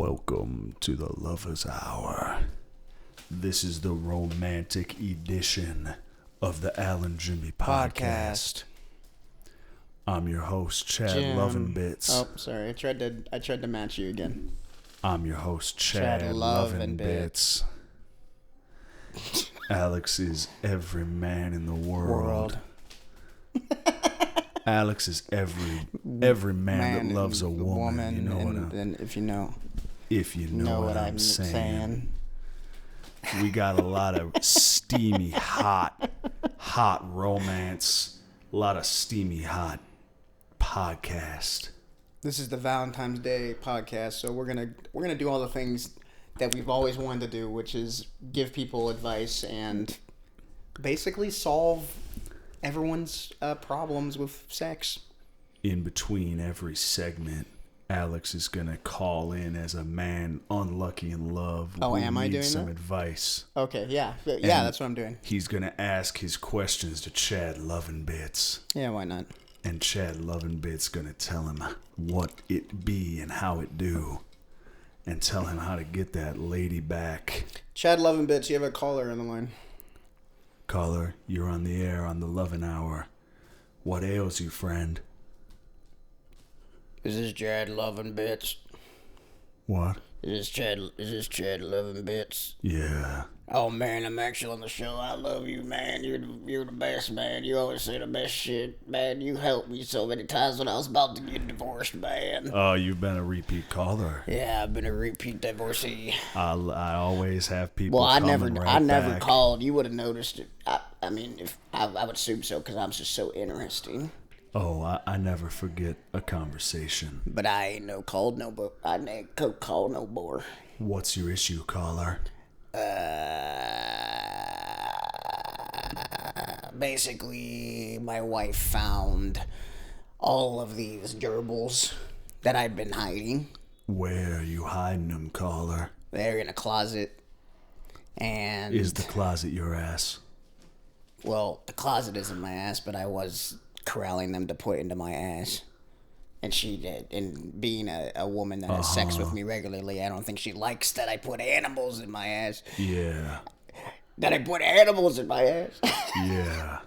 Welcome to the Lover's Hour. This is the romantic edition of the Jimby podcast. I'm your host, Chad Lovinbits. Oh, sorry. I tried to match you again. I'm your host, Chad Lovinbits. Alex is every man in the world. Alex is every man that loves a woman. You know if you know what I'm saying. We got a lot of steamy, hot romance. A lot of steamy, hot podcast. This is the Valentine's Day podcast, so we're gonna do all the things that we've always wanted to do, which is give people advice and basically solve everyone's problems with sex. In between every segment, Alex is going to call in as a man unlucky in love. Oh, am I doing some that? Advice. Okay, yeah, that's what I'm doing. He's going to ask his questions to Chad Lovinbits. Yeah, why not? And Chad Lovinbits going to tell him what it be and how it do. And tell him how to get that lady back. Chad Lovinbits, you have a caller on the line. Caller, you're on the air on the Lovin' Hour. What ails you, friend? Is this Chad Lovinbits? What? Is this Chad Lovinbits? Yeah. Oh man, I'm actually on the show. I love you, man. You're the best, man. You always say the best shit, man. You helped me so many times when I was about to get divorced, man. Oh, you've been a repeat caller. Yeah, I've been a repeat divorcee. I always have people. Well, I never back. called. You would have noticed it. I mean, if I would assume so, because I'm just so interesting. Oh, I never forget a conversation. But I ain't no called no more. I ain't called no more. What's your issue, caller? Basically, my wife found all of these gerbils that I'd been hiding. Where are you hiding them, caller? They're in a closet. And is the closet your ass? Well, the closet isn't my ass, but I was corralling them to put into my ass. And she did. And being a woman that has sex with me regularly, I don't think she likes that I put animals in my ass. Yeah. That I put animals in my ass. Yeah.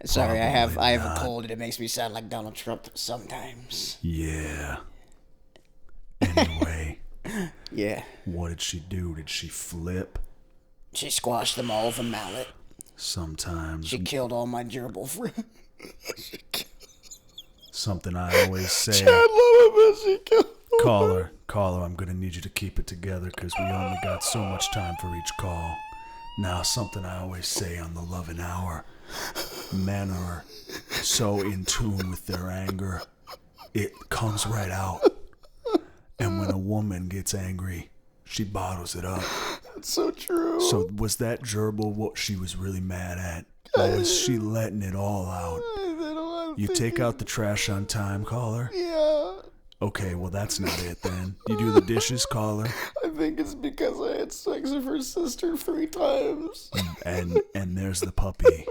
Sorry, I have a cold and it makes me sound like Donald Trump sometimes. Yeah. Anyway. Yeah. What did she do? Did she flip? She squashed them all with a mallet. Sometimes. She killed all my gerbil friends. Something I always say. Caller, I'm going to need you to keep it together because we only got so much time for each call. Now, something I always say on the Lovin' Hour. Men are so in tune with their anger, it comes right out. And when a woman gets angry, she bottles it up. That's so true. So was that gerbil what she was really mad at? Or was she letting it all out? You take out the trash on time, caller? Yeah. Okay, well that's not it then. You do the dishes, caller? I think it's because I had sex with her sister 3 times. And there's the puppy.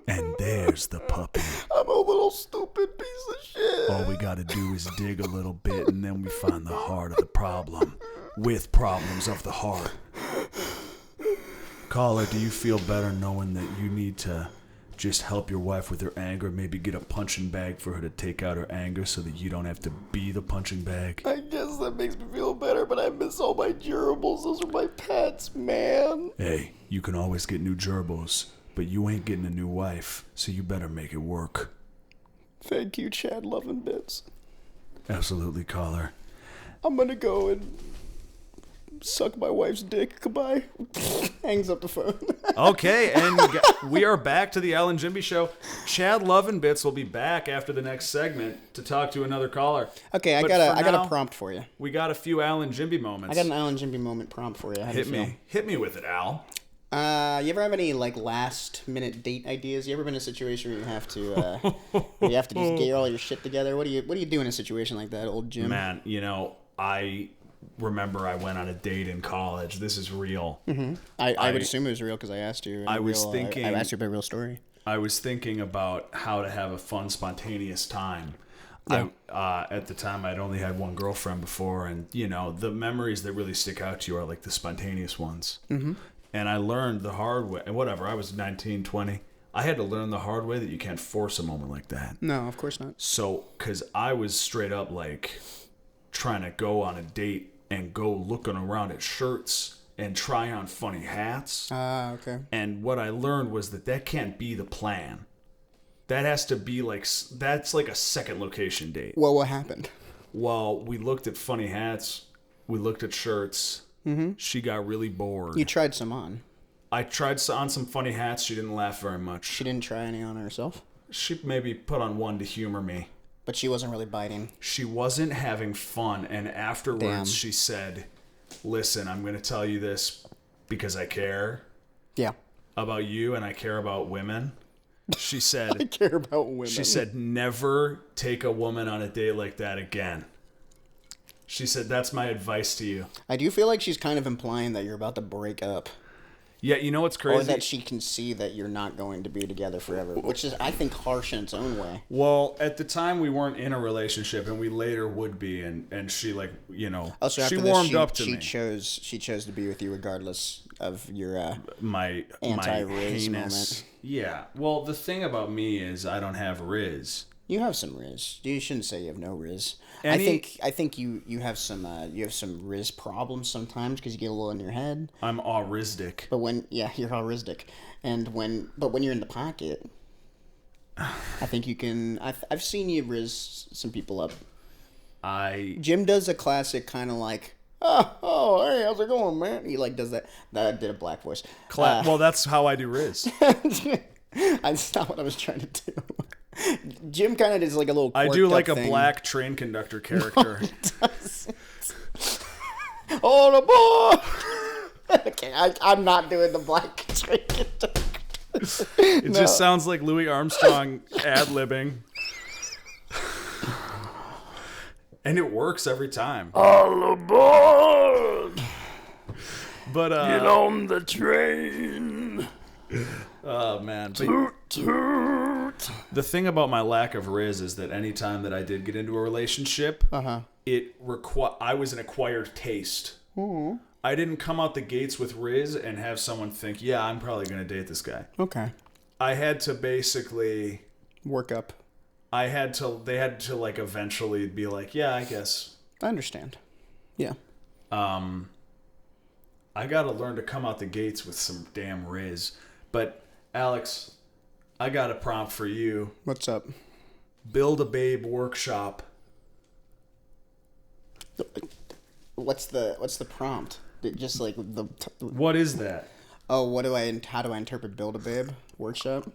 And there's the puppy. I'm a little stupid piece of shit. All we gotta do is dig a little bit and then we find the heart of the problem. With problems of the heart. Caller, do you feel better knowing that you need to just help your wife with her anger? Maybe get a punching bag for her to take out her anger so that you don't have to be the punching bag? I guess that makes me feel better, but I miss all my gerbils. Those are my pets, man. Hey, you can always get new gerbils, but you ain't getting a new wife, so you better make it work. Thank you, Chad Lovinbits. Absolutely, caller. I'm gonna go and suck my wife's dick. Goodbye. Hangs up the phone. Okay, and we are back to the Al and Jimby show. Chad Lovinbits will be back after the next segment to talk to another caller. Okay, I got a prompt for you. We got a few Al and Jimby moments. I got an Al and Jimby moment prompt for you. Hit me with it, Al. You ever have any last minute date ideas? You ever been in a situation where you have to just get all your shit together? What do you do in a situation like that, old Jim? Man, I remember I went on a date in college. This is real. Mm-hmm. I would assume it was real because I asked you. I asked you about a real story. I was thinking about how to have a fun, spontaneous time. Yeah. At the time, I'd only had one girlfriend before, and the memories that really stick out to you are like the spontaneous ones. Mm-hmm. And I learned the hard way. And whatever, I was 19, 20. I had to learn the hard way that you can't force a moment like that. No, of course not. So, because I was straight up like trying to go on a date and go looking around at shirts and try on funny hats. Ah, okay. And what I learned was that can't be the plan. That has to be that's like a second location date. Well, what happened? Well, we looked at funny hats. We looked at shirts. Mm-hmm. She got really bored. You tried some on. I tried on some funny hats. She didn't laugh very much. She didn't try any on herself? She maybe put on one to humor me. But she wasn't really biting. She wasn't having fun. And afterwards, Damn. She said, listen, I'm going to tell you this because I care Yeah. about you and I care about women. She said, I care about women. She said, never take a woman on a date like that again. She said, that's my advice to you. I do feel like she's kind of implying that you're about to break up. Yeah, you know what's crazy? Or that she can see that you're not going to be together forever, which is, I think, harsh in its own way. Well, at the time, we weren't in a relationship, and we later would be, and she, Oh, so she after warmed this, up to she me. She chose to be with you regardless of your My anti-Riz heinous... moment. Yeah. Well, the thing about me is I don't have Riz. You have some Riz. You shouldn't say you have no Riz. I think you have some Riz problems sometimes because you get a little in your head. I'm auristic. But you're auristic, but when you're in the pocket, I think you can. I've seen you Riz some people up. Jim does a classic kind of like, oh, hey, how's it going, man? He does that. That did a black voice. Well, that's how I do Riz. That's not what I was trying to do. Jim kind of does like a little. I do like a thing. black train conductor character. Oh, the boy! Okay, I'm not doing the black train conductor. It just sounds like Louis Armstrong ad-libbing. And it works every time. All aboard! But Get on the train. Oh man. Toot, toot. The thing about my lack of Riz is that any time that I did get into a relationship, I was an acquired taste. Mm-hmm. I didn't come out the gates with Riz and have someone think, yeah, I'm probably going to date this guy. Okay. I had to basically work up. They had to eventually be like, yeah, I guess. I understand. Yeah. I got to learn to come out the gates with some damn Riz. But Alex, I got a prompt for you. What's up? Build a babe workshop. What's the prompt? Just like the. What is that? Oh, how do I interpret build a babe workshop?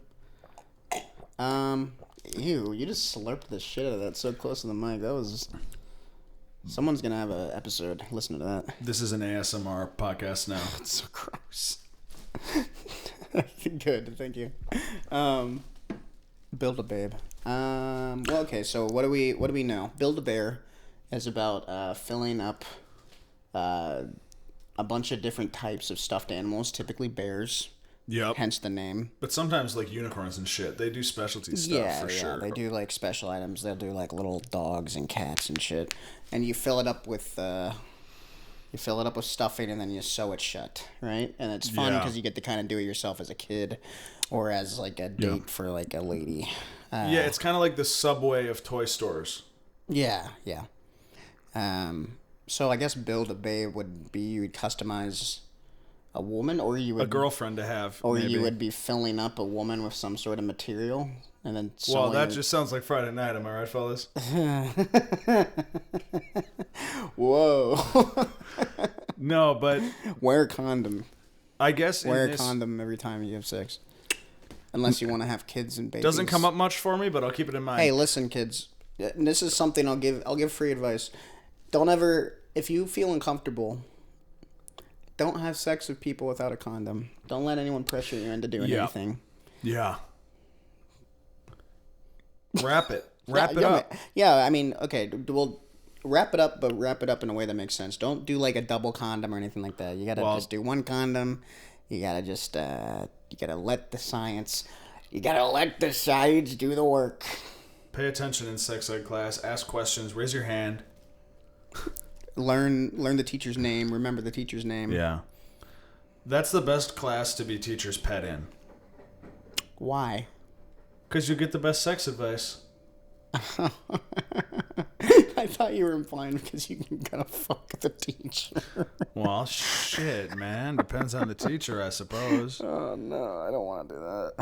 Ew, you just slurped the shit out of that so close to the mic. That was. Someone's gonna have an episode. Listen to that. This is an ASMR podcast now. It's so gross. Good, thank you. Build a babe. Well, okay. So what do we know? Build a bear is about filling up a bunch of different types of stuffed animals, typically bears. Yep. Hence the name. But sometimes like unicorns and shit, they do specialty stuff for sure. They do like special items. They'll do like little dogs and cats and shit. And you fill it up with stuffing and then you sew it shut, right? And it's fun because you get to kind of do it yourself as a kid or as like a date for like a lady. Yeah, it's kind of like the Subway of toy stores. Yeah. So I guess build a babe would be you would customize a woman, or you would a girlfriend to have, or maybe. you would be filling up a woman with some sort of material and then. Well, that just sounds like Friday night. Am I right, fellas? Whoa. No, but wear a condom. I guess wear a condom every time you have sex, unless you want to have kids and babies. Doesn't come up much for me, but I'll keep it in mind. Hey, listen, kids. This is something I'll give free advice. Don't ever, if you feel uncomfortable, don't have sex with people without a condom. Don't let anyone pressure you into doing anything. Yeah. Wrap it. Wrap it up. Yeah, I mean, okay, well, wrap it up, but wrap it up in a way that makes sense. Don't do like a double condom or anything like that. You gotta just do one condom. You gotta just, you gotta let the science do the work. Pay attention in sex ed class. Ask questions. Raise your hand. Learn the teacher's name. Remember the teacher's name. Yeah. That's the best class to be teacher's pet in. Why? Because you get the best sex advice. I thought you were implying because you can kind of fuck the teacher. Well, shit, man. Depends on the teacher, I suppose. Oh, no. I don't want to do that.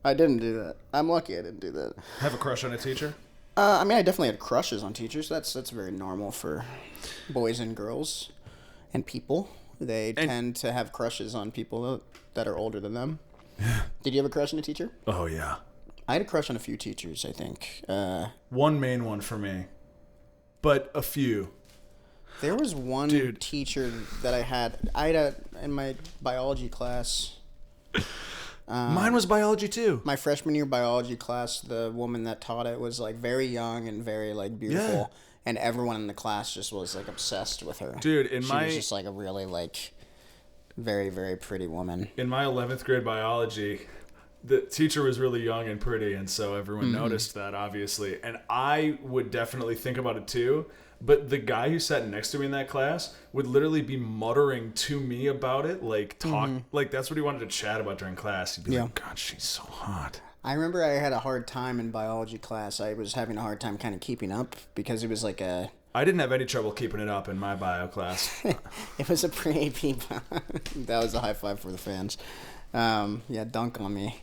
I didn't do that. I'm lucky I didn't do that. Have a crush on a teacher? I mean, I definitely had crushes on teachers. That's very normal for boys and girls and people. They tend to have crushes on people that are older than them. Did you have a crush on a teacher? Oh, yeah. I had a crush on a few teachers, I think. One main one for me. But a few. There was one teacher that I had in my biology class. Mine was biology, too. My freshman year biology class, the woman that taught it was, like, very young and very, like, beautiful. Yeah. And everyone in the class just was, like, obsessed with her. Dude, she was just, like, a really, like, very, very pretty woman. In my 11th grade biology, the teacher was really young and pretty, and so everyone noticed that, obviously. And I would definitely think about it, too. But the guy who sat next to me in that class would literally be muttering to me about it, like, like, that's what he wanted to chat about during class. He'd be like, God, she's so hot. I remember I had a hard time in biology class. I was having a hard time kind of keeping up because it was like a... I didn't have any trouble keeping it up in my bio class. It was a pre-AP. That was a high five for the fans. Yeah, dunk on me.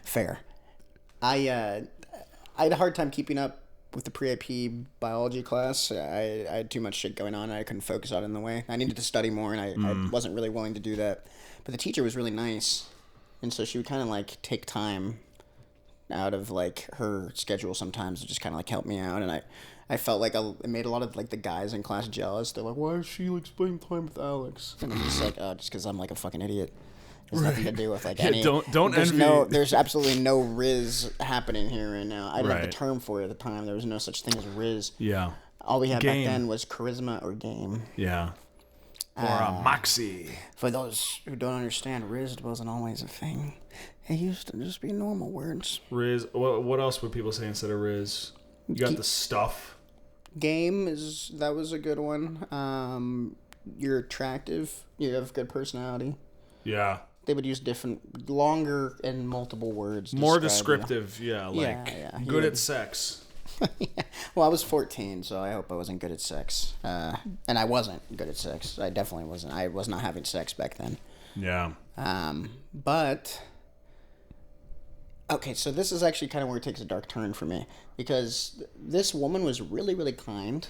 Fair. I had a hard time keeping up with the pre-AP biology class. I had too much shit going on. I couldn't focus on it in the way. I needed to study more, and I wasn't really willing to do that. But the teacher was really nice. And so she would kind of, like, take time out of, like, her schedule sometimes to just kind of, like, help me out. And I felt like it made a lot of, like, the guys in class jealous. They're like, why is she, like, spending time with Alex? And I'm just like, oh, just because I'm, like, a fucking idiot. There's nothing to do with, like, any... Don't envy... There's absolutely no Riz happening here right now. I didn't have the term for it at the time. There was no such thing as Riz. Yeah. All we had back then was charisma or game. Yeah. Or a moxie. For those who don't understand, Riz wasn't always a thing. It used to just be normal words. Riz. What else would people say instead of Riz? You got the stuff. Game that was a good one. You're attractive. You have good personality. Yeah. They would use different, longer and multiple words. More descriptive, you. Good at sex. Yeah. Well, I was 14, so I hope I wasn't good at sex. And I wasn't good at sex. I definitely wasn't. I was not having sex back then. Yeah. But... Okay, so this is actually kind of where it takes a dark turn for me. Because this woman was really, really kind.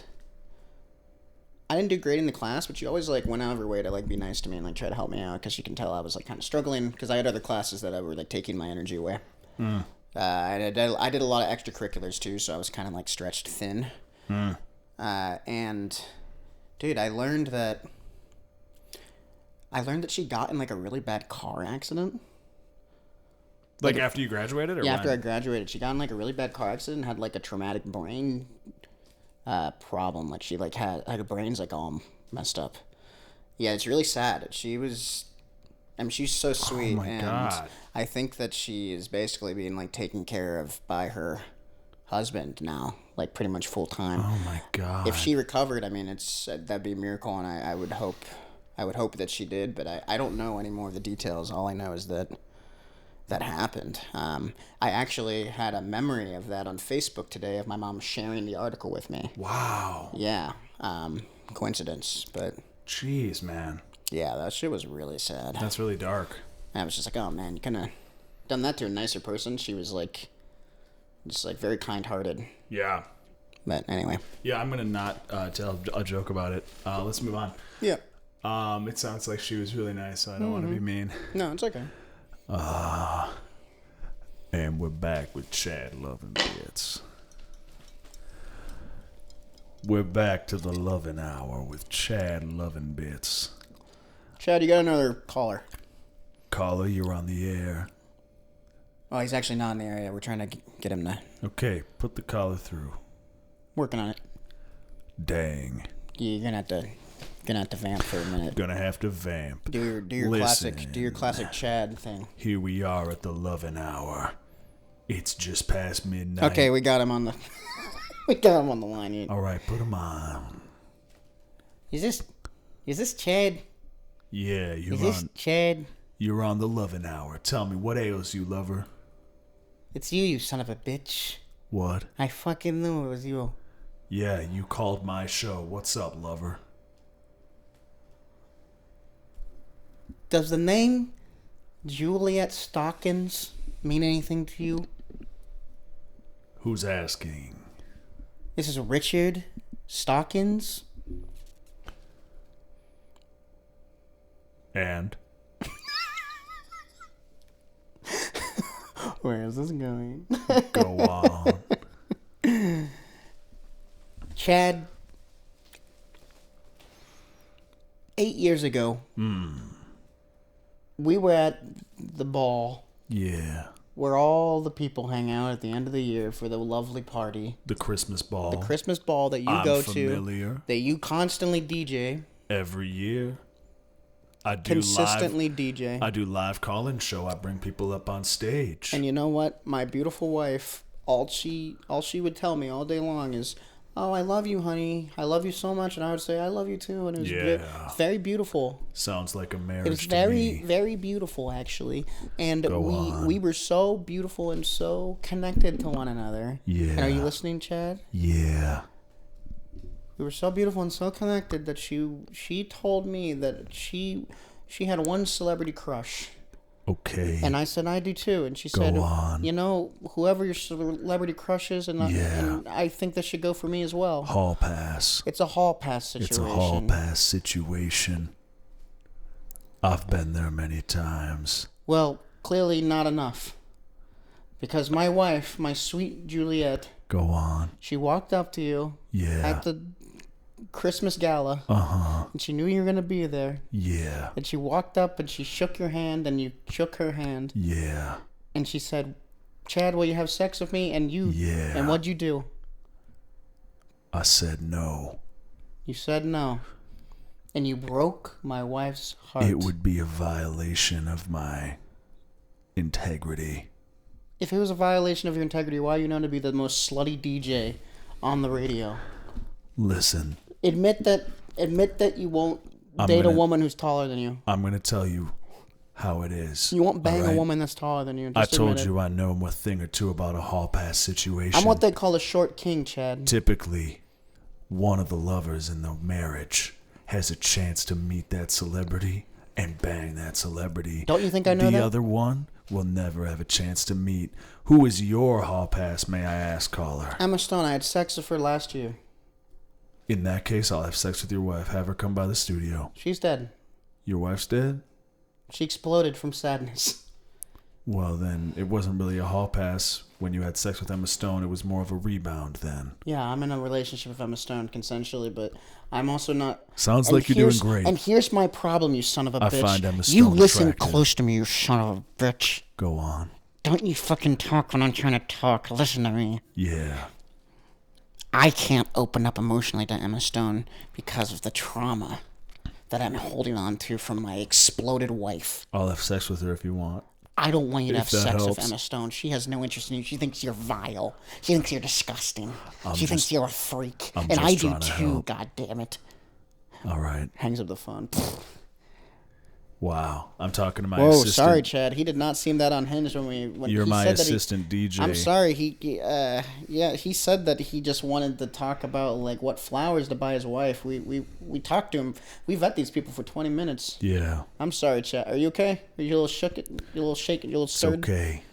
I didn't do great in the class, but she always, like, went out of her way to, like, be nice to me and, like, try to help me out. Because she can tell I was, like, kind of struggling. Because I had other classes that were, like, taking my energy away. I did a lot of extracurriculars too, so I was kind of like stretched thin. And dude, I learned that she got in like a really bad car accident. Like after you graduated, or yeah, after I graduated, she got in like a really bad car accident and had like a traumatic brain problem. Like she like had her brain's like all messed up. Yeah, it's really sad. She's so sweet. Oh my God. I think that she is basically being like taken care of by her husband now, like pretty much full time. Oh my God. If she recovered, I mean, that'd be a miracle, and I would hope that she did, but I don't know any more of the details. All I know is that happened. I actually had a memory of that on Facebook today of my mom sharing the article with me. Wow. Yeah. Coincidence, but. Jeez, man. Yeah, that shit was really sad. That's really dark. I was just like, oh man, you couldn't have done that to a nicer person. She was like, just like very kind-hearted. Yeah. But anyway. Yeah, I'm gonna not tell a joke about it. Let's move on. Yeah. It sounds like she was really nice, so I don't want to be mean. No, it's okay. And we're back with Chad Loving Bits. We're back to the Loving Hour with Chad Loving Bits. Chad, you got another caller. Caller, you're on the air. Oh, he's actually not in the area. We're trying to get him to... Okay, put the caller through. Working on it. Dang. You're gonna have to vamp for a minute. Gonna have to vamp. Do your classic Chad thing. Here we are at the Loving Hour. It's just past midnight. Okay, we got him on the we got him on the line here. All right, put him on. Is this Chad? Yeah, Is this Chad? You're on the loving hour. Tell me, what ails you, lover? It's you son of a bitch. What? I fucking knew it was you. Yeah, you called my show. What's up, lover? Does the name Juliet Stockings mean anything to you? Who's asking? This is Richard Stockings. And? Where is this going? Go on. Chad, 8 years ago, we were at the ball Yeah. where all the people hang out at the end of the year for the lovely party. The Christmas ball. The Christmas ball that you I'm go familiar. to, that you constantly DJ. Every year. I do Consistently live, DJ. I do live call-in show. I bring people up on stage. And you know what? My beautiful wife, all she would tell me all day long is, "Oh, I love you, honey. I love you so much." And I would say, "I love you too." And it was very beautiful. Sounds like a marriage It was to very, me. very beautiful, actually. And Go on. we were so beautiful and so connected to one another. Yeah. And are you listening, Chad? Yeah. We were so beautiful and so connected that she told me that she had one celebrity crush. Okay. And I said, I do too. And she Go said, on. you know, whoever your celebrity crush is, and I think that should go for me as well. Hall pass. It's a hall pass situation. It's a hall pass situation. I've been there many times. Well, clearly not enough. Because my wife, my sweet Juliet, Go on. she walked up to you Yeah. at the Christmas gala, Uh-huh. and she knew you were going to be there. Yeah. And she walked up and she shook your hand, and you shook her hand. Yeah. And she said, "Chad, will you have sex with me?" And you, Yeah. and what'd you do? I said no. You said no. And you broke my wife's heart. It would be a violation of my integrity. If it was a violation of your integrity, why are you known to be the most slutty DJ on the radio? Listen, Admit that you won't date a woman who's taller than you. I'm going to tell you how it is. You won't bang all right? a woman that's taller than you. I Just told admit it. you I know a thing or two about a hall pass situation. I'm what they call a short king, Chad. Typically, one of the lovers in the marriage has a chance to meet that celebrity and bang that celebrity. Don't you think I know the that? The other one will never have a chance to meet. Who is your hall pass, may I ask, caller? Emma Stone, I had sex with her last year. In that case, I'll have sex with your wife. Have her come by the studio. She's dead. Your wife's dead? She exploded from sadness. Well, then, it wasn't really a hall pass when you had sex with Emma Stone. It was more of a rebound then. Yeah, I'm in a relationship with Emma Stone consensually, but I'm also not... Sounds like you're doing great. And here's my problem, you son of a bitch. I find Emma Stone You listen attractive. close to me, you son of a bitch. Go on. Don't you fucking talk when I'm trying to talk. Listen to me. Yeah. I can't open up emotionally to Emma Stone because of the trauma that I'm holding on to from my exploded wife. I'll have sex with her if you want. I don't want you to have If that sex with helps. Emma Stone. She has no interest in you. She thinks you're vile. She thinks you're disgusting. She thinks just- you're a freak. I'm And just I do trying to too, help. God damn it. All right. Hangs up the phone. Wow. I'm talking to my Whoa, assistant. sorry, Chad. He did not seem that unhinged when You're he my said that assistant DJ. I'm sorry. He said that he just wanted to talk about like what flowers to buy his wife. We talked to him. We vet these people for 20 minutes. Yeah. I'm sorry, Chad. Are you okay? Are you a little shook? You a little shaken? You a little It's stirred? okay.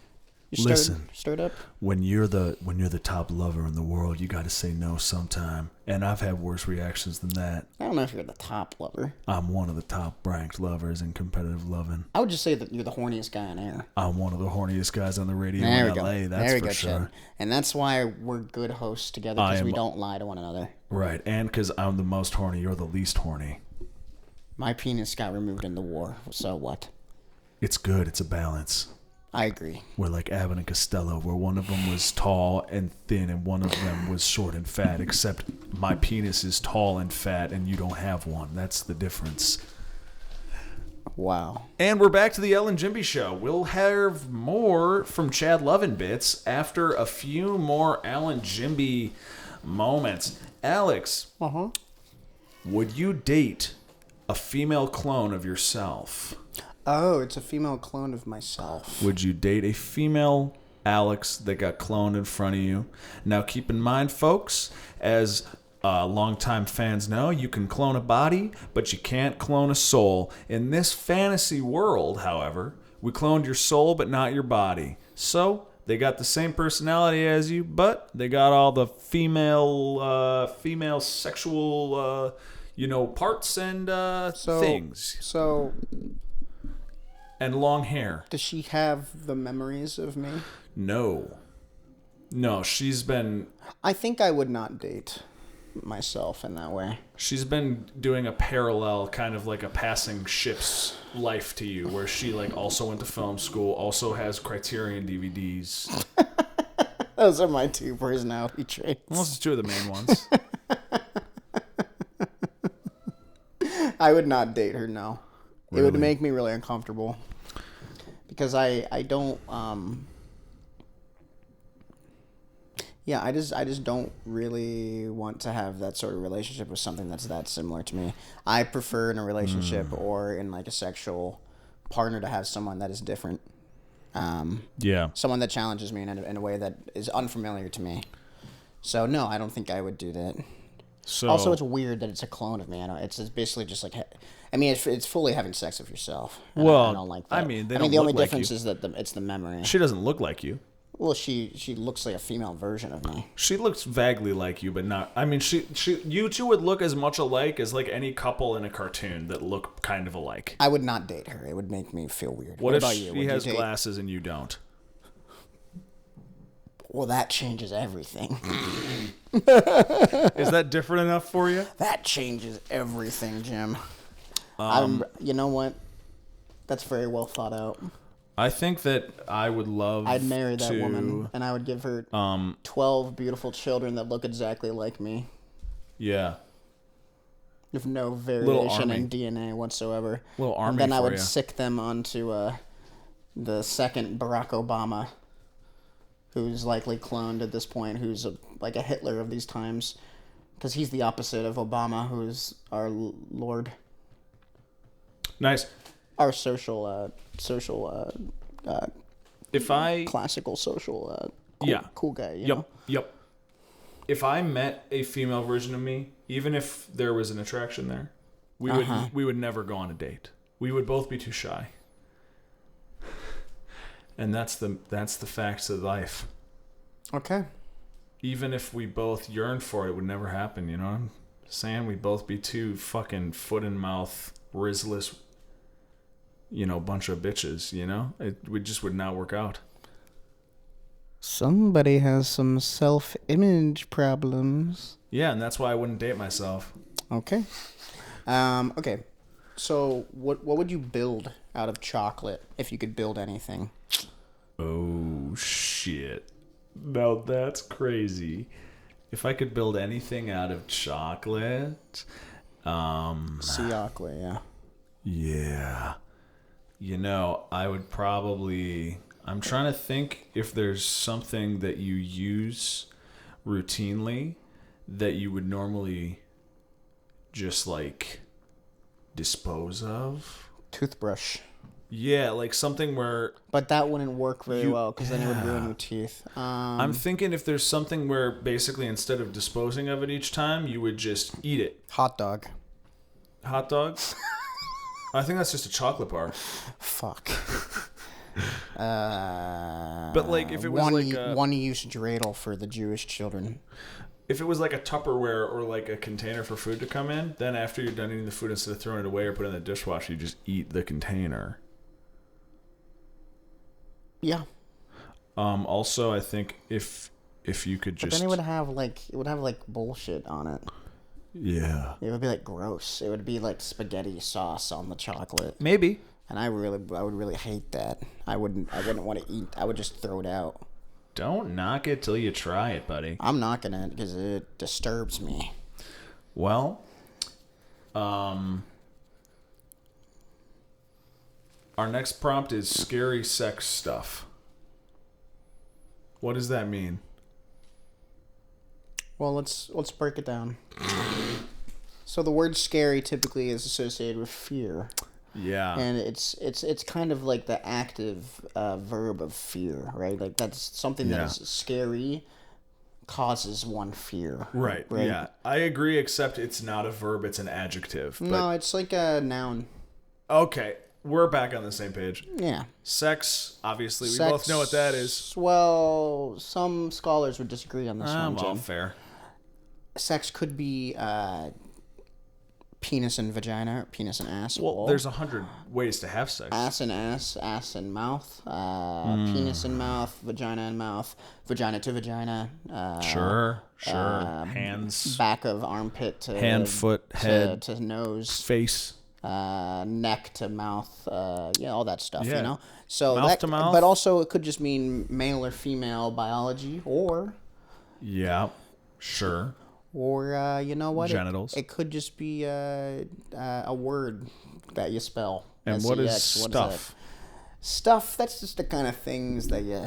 You stirred, Listen. Stirred up? When you're the top lover in the world, you got to say no sometime. And I've had worse reactions than that. I don't know if you're the top lover. I'm one of the top ranked lovers in competitive loving. I would just say that you're the horniest guy on air. I'm one of the horniest guys on the radio There in we LA. go. That's there we for go, sure. Chad. And that's why we're good hosts together, because we am- don't lie to one another. Right. And because I'm the most horny, you're the least horny. My penis got removed in the war, so what? It's good. It's a balance. I agree. We're like Abbott and Costello, where one of them was tall and thin and one of them was short and fat, except my penis is tall and fat and you don't have one. That's the difference. Wow. And we're back to the Ellen Jimby Show. We'll have more from Chad Lovin Bits after a few more Ellen Jimby moments. Alex, would you date a female clone of yourself? Oh, it's a female clone of myself. Would you date a female Alex that got cloned in front of you? Now, keep in mind, folks, as longtime fans know, you can clone a body, but you can't clone a soul. In this fantasy world, however, we cloned your soul, but not your body. So, they got the same personality as you, but they got all the female sexual, parts and things. So, and long hair. does she have the memories of me? No, she's been I think I would not date myself in that way. She's been doing a parallel, kind of like a passing ship's life to you, where she like also went to film school, also has Criterion DVDs. Those are my two personality traits. Well, those are two of the main ones. I would not date her, no. Really? It would make me really uncomfortable. Because I don't I just don't really want to have that sort of relationship with something that's that similar to me. I prefer in a relationship or in like a sexual partner to have someone that is different. Someone that challenges me in a way that is unfamiliar to me. So no, I don't think I would do that. So Also, it's weird that it's a clone of me. I know it's basically just like, I mean, it's fully having sex with yourself. Well, I don't like that. I mean, the only difference is that it's the memory. She doesn't look like you. Well, she looks like a female version of me. She looks vaguely like you, but not. I mean, you two would look as much alike as like any couple in a cartoon that look kind of alike. I would not date her. It would make me feel weird. What if about you? she Would has you date? glasses and you don't? Well, that changes everything. Is that different enough for you? That changes everything, Jim. You know what? That's very well thought out. I think that I would love. I'd marry that woman, and I would give her 12 beautiful children that look exactly like me. Yeah. With no variation army. in DNA whatsoever. Little army And then I for would ya. sick them onto the second Barack Obama, who's likely cloned at this point, who's like a Hitler of these times, because he's the opposite of Obama, who's our Lord. Nice. Our classical social cool guy. You know? Yep. If I met a female version of me, even if there was an attraction there, we would never go on a date. We would both be too shy. And that's the facts of life. Okay. Even if we both yearned for it, it would never happen, you know what I'm saying? We'd both be too fucking foot in mouth, rizless, bunch of bitches, we just would not work out. Somebody has some self-image problems. Yeah, and that's why I wouldn't date myself. Okay. Okay. So what would you build out of chocolate if you could build anything? Oh, shit. Now that's crazy. If I could build anything out of chocolate, Chocolate, yeah. Yeah. I would probably... I'm trying to think if there's something that you use routinely that you would normally just, like, dispose of. Toothbrush. Yeah, like something where... But that wouldn't work very well, because then it would ruin your teeth. I'm thinking if there's something where basically instead of disposing of it each time, you would just eat it. Hot dog. Hot dog? I think that's just a chocolate bar. Fuck. But like if it was one-use dreidel for the Jewish children. If it was like a Tupperware or like a container for food to come in, then after you're done eating the food, instead of throwing it away or putting it in the dishwasher, you just eat the container. Yeah. Also, I think if you could just... But then it would have like bullshit on it. Yeah. It would be like gross. It would be like spaghetti sauce on the chocolate. Maybe. And I would really hate that. I wouldn't want to eat. I would just throw it out. Don't knock it till you try it, buddy. I'm knocking it because it disturbs me. Well, Our next prompt is scary sex stuff. What does that mean? Well, let's break it down. So the word scary typically is associated with fear. Yeah. And it's kind of like the active verb of fear, right? Like that's something that is scary causes one fear. Right. Yeah. I agree, except it's not a verb, it's an adjective. But... No, it's like a noun. Okay. We're back on the same page. Yeah. Sex, obviously, we both know what that is. Well, some scholars would disagree on this one, Well, Jim. fair. Sex could be penis and vagina, or penis and ass. Well, there's 100 ways to have sex. Ass and ass, ass and mouth, penis and mouth, vagina to vagina. Sure. Hands. Back of armpit to... Hand, foot, head. To nose. Face. Neck to mouth, all that stuff, Yeah. you know? So Mouth to mouth. But also it could just mean male or female biology, or... Yeah, sure. Or, you know what? Genitals. It could just be a word that you spell. And what is S-E-X. stuff? Stuff, that's just the kind of things that you...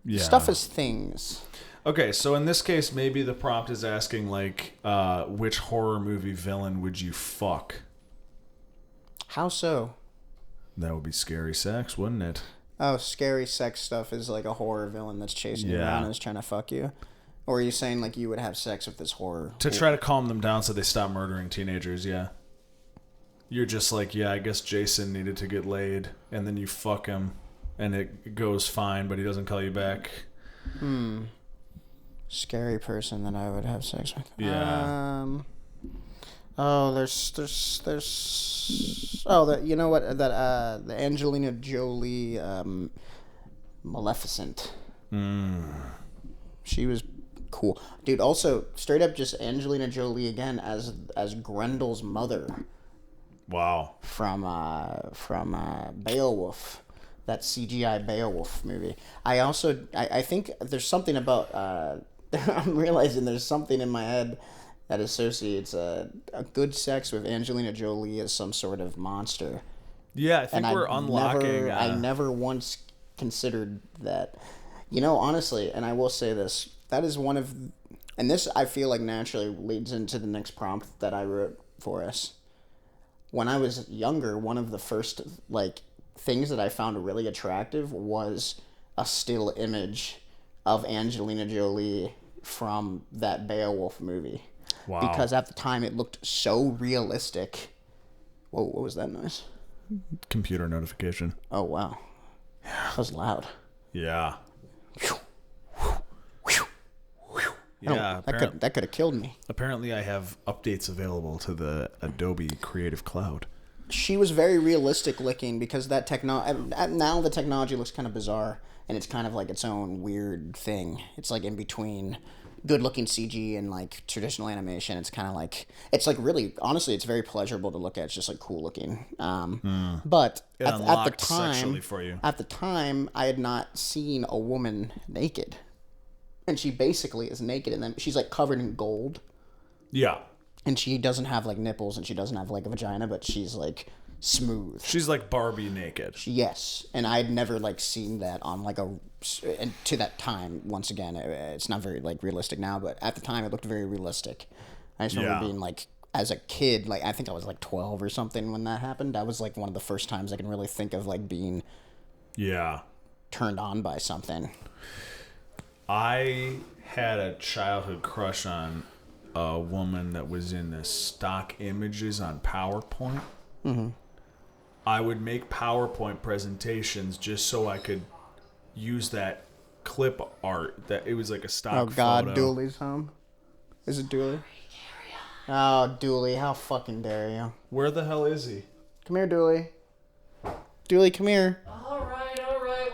Yeah. Stuff is things. Okay, so in this case, maybe the prompt is asking, like, which horror movie villain would you fuck? How so? That would be scary sex, wouldn't it? Oh, scary sex stuff is like a horror villain that's chasing you around and is trying to fuck you? Or are you saying like you would have sex with this horror? To try to calm them down so they stop murdering teenagers, yeah. You're just like, yeah, I guess Jason needed to get laid, and then you fuck him, and it goes fine, but he doesn't call you back. Scary person that I would have sex with. Yeah. You know what? That the Angelina Jolie Maleficent. She was cool, dude. Also, straight up, just Angelina Jolie again as Grendel's mother. Wow. From Beowulf, that CGI Beowulf movie. I think there's something about I'm realizing there's something in my head that associates a good sex with Angelina Jolie as some sort of monster. Yeah, I think we're unlocking. I never once considered that. You know, honestly, and I will say this, that is one of... And this, I feel like, naturally leads into the next prompt that I wrote for us. When I was younger, one of the first, like, things that I found really attractive was a still image of Angelina Jolie from that Beowulf movie. Wow. Because at the time it looked so realistic. Whoa, what was that noise? Computer notification. Oh, wow. That was loud. Yeah. Yeah, that could have killed me. Apparently I have updates available to the Adobe Creative Cloud. She was very realistic looking because that now the technology looks kind of bizarre and it's kind of like its own weird thing. It's like in between good looking CG and like traditional animation. It's kind of like, it's like really, honestly, it's very pleasurable to look at. It's just like cool looking. But at the time, sexually for you. At the time, I had not seen a woman naked. And she basically is naked, and then she's like covered in gold. Yeah. And she doesn't have like nipples, and she doesn't have like a vagina, but she's like smooth. She's like Barbie naked. Yes, and I'd never like seen that on like and to that time. Once again, it's not very like realistic now, but at the time it looked very realistic. I just remember being like, as a kid, like I think I was like 12 or something when that happened. That was like one of the first times I can really think of like being turned on by something. I had a childhood crush on a woman that was in the stock images on PowerPoint. Mm-hmm. I would make PowerPoint presentations just so I could use that clip art. That it was like a stock photo. Oh God, Dooley's home. Is it Dooley? Oh, Dooley, how fucking dare you? Where the hell is he? Come here, Dooley. Dooley, come here. All right.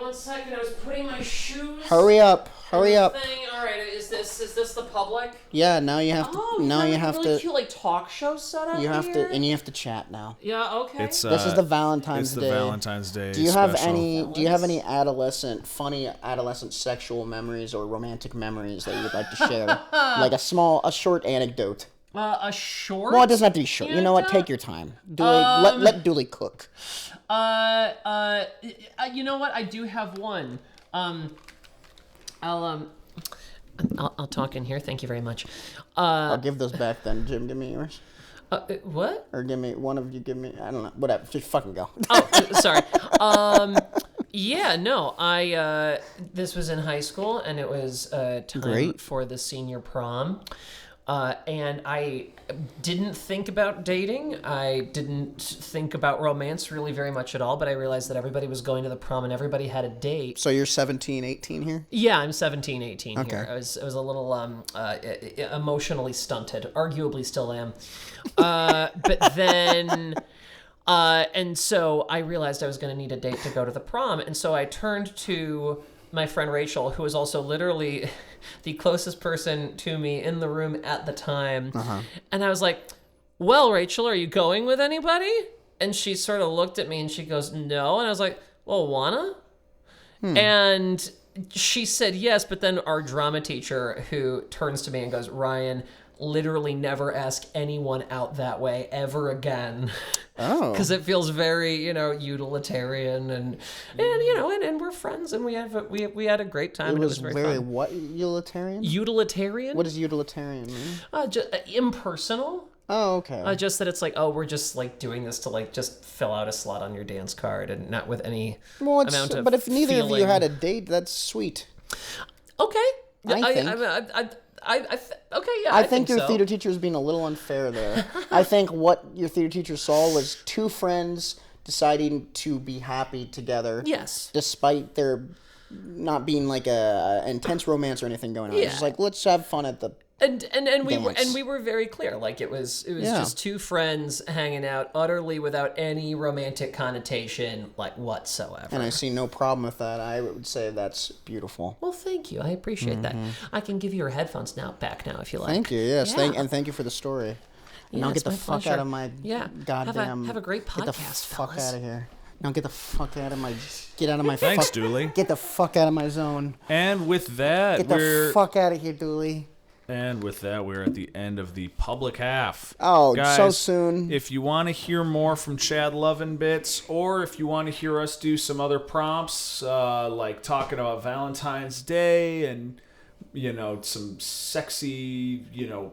1 second. I was putting my shoes. Hurry up. Hurry up. All right. Is this the public? Yeah. Now you have to. Oh, now you have to. Cute, like talk show set up. You have here? to, and you have to chat now. Yeah. Okay. This is the Valentine's Day. It's the Valentine's Day. Do you have special. Do you have any funny adolescent sexual memories or romantic memories that you would like to share? Like a short anecdote. A short. Well, it doesn't have to be short. You know what? anecdote? Take your time. Dooley, let Dooley cook. You know what? I do have one. I'll talk in here. Thank you very much. I'll give those back then. Jim, give me yours. What? Or give me one of you. Give me. I don't know. Whatever. Just fucking go. Oh, sorry. Yeah, no. This was in high school, and it was time for the senior prom. And I didn't think about dating. I didn't think about romance really very much at all, but I realized that everybody was going to the prom and everybody had a date. So you're 17, 18 here? Yeah, I'm 17, 18 Okay. here. I was a little emotionally stunted. Arguably still am. But then... and so I realized I was going to need a date to go to the prom. And so I turned to my friend Rachel, who was also literally the closest person to me in the room at the time. And I was like, well, Rachel, are you going with anybody? And she sort of looked at me and she goes, no. And I was like, well, wanna? And she said yes, but then our drama teacher, who turns to me and goes, Ryan, literally never ask anyone out that way ever again. Oh. Because it feels very, utilitarian and we're friends and we had a great time. It and was it was very fun. what? Utilitarian? Utilitarian? What does utilitarian mean? Just impersonal. Oh, okay. Just that it's like, oh, we're just like doing this to like just fill out a slot on your dance card and not with any amount of but if neither of you feeling. had a date, that's sweet. Okay. I think. I think your so. theater teacher was being a little unfair there. I think what your theater teacher saw was two friends deciding to be happy together. Yes. Despite there not being like a intense romance or anything going on. It's just like, let's have fun at the And dance. we were very clear. Like it was just two friends hanging out, utterly without any romantic connotation, like whatsoever. And I see no problem with that. I would say that's beautiful. Well, thank you. I appreciate that. I can give you your headphones back now if you like. Thank you. Yes. Yeah. Thank you for the story. Yeah, now it's get the my fuck pleasure. out of my goddamn. Have a great podcast, Get the fuck fellas. out of here. Now get the fuck out of my. Get out of my. Thanks, fuck, Dooley. Get the fuck out of my zone. And with that, Get the fuck out of here, Dooley. And with that, we're at the end of the public half. Oh, guys, so soon. If you want to hear more from Chad Lovin' Bits, or if you want to hear us do some other prompts, like talking about Valentine's Day and, some sexy,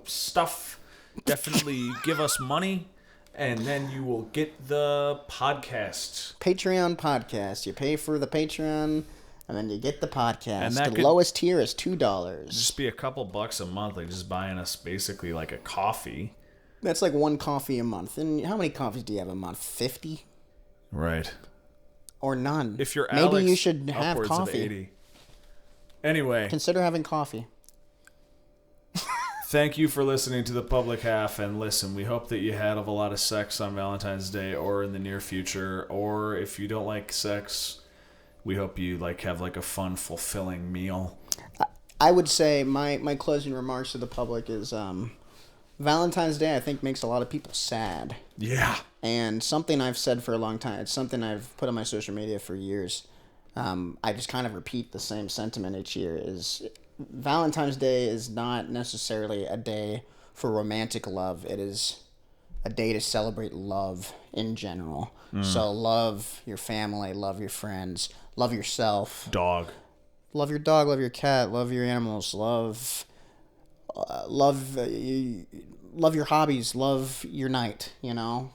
stuff, definitely give us money, and then you will get the podcast. Patreon podcast. You pay for the Patreon, and then you get the podcast. And that the could lowest tier is $2. Just be a couple bucks a month, like just buying us basically like a coffee. That's like one coffee a month. And how many coffees do you have a month? 50? Right. Or none. If you're Maybe Alex, you should have upwards of coffee. 80. Anyway, Consider having coffee. thank you for listening to the public half. And listen, we hope that you had a lot of sex on Valentine's Day or in the near future. Or if you don't like sex, we hope you have a fun, fulfilling meal. I would say my closing remarks to the public is Valentine's Day, I think, makes a lot of people sad. Yeah. And something I've said for a long time, it's something I've put on my social media for years. I just kind of repeat the same sentiment each year, is Valentine's Day is not necessarily a day for romantic love. It is a day to celebrate love in general. So love your family, love your friends, love yourself. Dog. Love your dog, love your cat, love your animals, love your hobbies, love your night,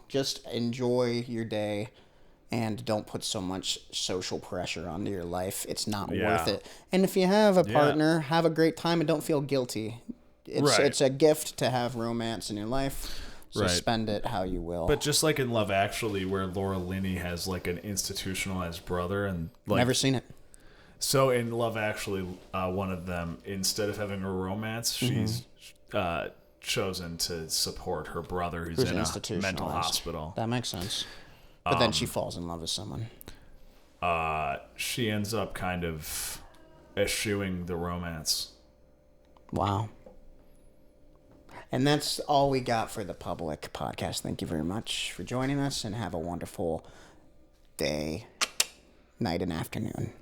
Just enjoy your day and don't put so much social pressure onto your life. It's not worth it. And if you have a partner, have a great time and don't feel guilty. It's a gift to have romance in your life. So spend it how you will. But just like in Love Actually, where Laura Linney has an institutionalized brother and Never seen it. So in Love Actually, one of them, instead of having a romance, she's chosen to support her brother who's in a mental hospital. That makes sense. But then she falls in love with someone. She ends up kind of eschewing the romance. Wow. And that's all we got for the public podcast. Thank you very much for joining us, and have a wonderful day, night, and afternoon.